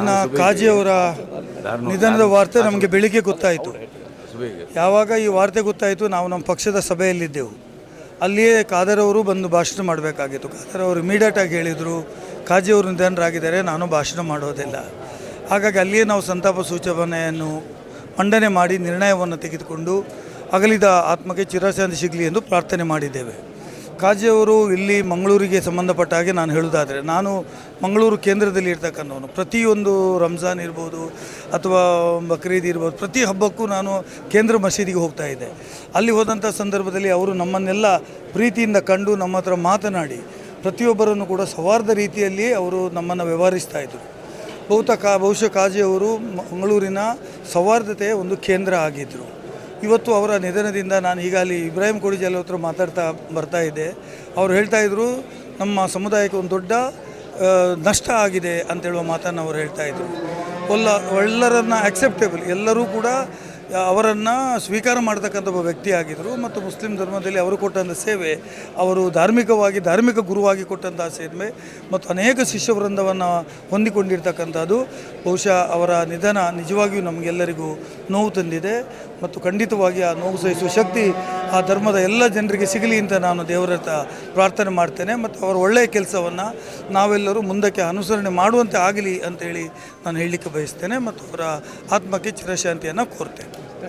ಇಲ್ಲಿನ ಕಾಜಿಯವರ ನಿಧನದ ವಾರ್ತೆ ನಮಗೆ ಬೆಳಿಗ್ಗೆ ಗೊತ್ತಾಯಿತು. ಯಾವಾಗ ಈ ವಾರ್ತೆ ಗೊತ್ತಾಯಿತು ನಾವು ನಮ್ಮ ಪಕ್ಷದ ಸಭೆಯಲ್ಲಿದ್ದೆವು. ಅಲ್ಲಿಯೇ ಖಾದರ್ ಅವರು ಬಂದು ಭಾಷಣ ಮಾಡಬೇಕಾಗಿತ್ತು. ಖಾದರ್ ಅವರು ಇಮಿಡಿಯೇಟಾಗಿ ಹೇಳಿದರು, ಕಾಜಿಯವರು ನಿಧನರಾಗಿದ್ದಾರೆ, ನಾನು ಭಾಷಣ ಮಾಡೋದಿಲ್ಲ. ಹಾಗಾಗಿ ಅಲ್ಲಿಯೇ ನಾವು ಸಂತಾಪ ಸೂಚನೆಯನ್ನು ಮಂಡನೆ ಮಾಡಿ ನಿರ್ಣಯವನ್ನು ತೆಗೆದುಕೊಂಡು ಅಗಲಿದ ಆತ್ಮಕ್ಕೆ ಚಿರಶಾಂತಿ ಸಿಗಲಿ ಎಂದು ಪ್ರಾರ್ಥನೆ ಮಾಡಿದ್ದೇವೆ. ಕಾಜಿಯವರು ಇಲ್ಲಿ ಮಂಗಳೂರಿಗೆ ಸಂಬಂಧಪಟ್ಟ ಹಾಗೆ ನಾನು ಹೇಳುವುದಾದರೆ, ನಾನು ಮಂಗಳೂರು ಕೇಂದ್ರದಲ್ಲಿ ಇರ್ತಕ್ಕಂಥವನು. ಪ್ರತಿಯೊಂದು ರಂಜಾನ್ ಇರ್ಬೋದು ಅಥವಾ ಬಕ್ರೀದ್ ಇರ್ಬೋದು, ಪ್ರತಿ ಹಬ್ಬಕ್ಕೂ ನಾನು ಕೇಂದ್ರ ಮಸೀದಿಗೆ ಹೋಗ್ತಾ ಇದ್ದೆ. ಅಲ್ಲಿ ಹೋದಂಥ ಸಂದರ್ಭದಲ್ಲಿ ಅವರು ನಮ್ಮನ್ನೆಲ್ಲ ಪ್ರೀತಿಯಿಂದ ಕಂಡು ನಮ್ಮ ಹತ್ರ ಮಾತನಾಡಿ ಪ್ರತಿಯೊಬ್ಬರನ್ನು ಕೂಡ ಸೌಹಾರ್ದ ರೀತಿಯಲ್ಲಿ ಅವರು ನಮ್ಮನ್ನು ವ್ಯವಹರಿಸ್ತಾಯಿದ್ರು. ಬಹುಶಃ ಕಾಜಿಯವರು ಮಂಗಳೂರಿನ ಸೌಹಾರ್ದತೆಯ ಒಂದು ಕೇಂದ್ರ ಆಗಿದ್ದರು. ಇವತ್ತು ಅವರ ನಿಧನದಿಂದ ನಾನು ಈಗಾಗಲೇ ಇಬ್ರಾಹಿಂ ಕೋಡಿಜಾಲ್ ಹತ್ರ ಮಾತಾಡ್ತಾ ಬರ್ತಾ ಇದ್ದೆ. ಅವರು ಹೇಳ್ತಾಯಿದ್ರು, ನಮ್ಮ ಸಮುದಾಯಕ್ಕೆ ಒಂದು ದೊಡ್ಡ ನಷ್ಟ ಆಗಿದೆ ಅಂತೇಳುವ ಮಾತನ್ನು ಅವರು ಹೇಳ್ತಾಯಿದ್ರು. ಎಲ್ಲರನ್ನು ಆಕ್ಸೆಪ್ಟೇಬಲ್, ಎಲ್ಲರೂ ಕೂಡ ಅವರನ್ನು ಸ್ವೀಕಾರ ಮಾಡ್ತಕ್ಕಂಥ ಒಬ್ಬ ವ್ಯಕ್ತಿ ಆಗಿದ್ದರು. ಮತ್ತು ಮುಸ್ಲಿಂ ಧರ್ಮದಲ್ಲಿ ಅವರು ಕೊಟ್ಟಂಥ ಸೇವೆ, ಅವರು ಧಾರ್ಮಿಕ ಗುರುವಾಗಿ ಕೊಟ್ಟಂಥ ಸೇವೆ ಮತ್ತು ಅನೇಕ ಶಿಷ್ಯವೃಂದವನ್ನು ಹೊಂದಿಕೊಂಡಿರ್ತಕ್ಕಂಥದ್ದು. ಬಹುಶಃ ಅವರ ನಿಧನ ನಿಜವಾಗಿಯೂ ನಮಗೆಲ್ಲರಿಗೂ ನೋವು ತಂದಿದೆ ಮತ್ತು ಖಂಡಿತವಾಗಿ ಆ ನೋವು ಸಹಿಸುವ ಶಕ್ತಿ ಆ ಧರ್ಮದ ಎಲ್ಲ ಜನರಿಗೆ ಸಿಗಲಿ ಅಂತ ನಾನು ದೇವರ ಹತ್ರ ಪ್ರಾರ್ಥನೆ ಮಾಡ್ತೇನೆ. ಮತ್ತು ಅವರ ಒಳ್ಳೆಯ ಕೆಲಸವನ್ನು ನಾವೆಲ್ಲರೂ ಮುಂದಕ್ಕೆ ಅನುಸರಣೆ ಮಾಡುವಂತೆ ಆಗಲಿ ಅಂತೇಳಿ ನಾನು ಹೇಳಲಿಕ್ಕೆ ಬಯಸ್ತೇನೆ ಮತ್ತು ಅವರ ಆತ್ಮಕ್ಕೆ ಚಿರಶಾಂತಿಯನ್ನು ಕೋರ್ತೇನೆ.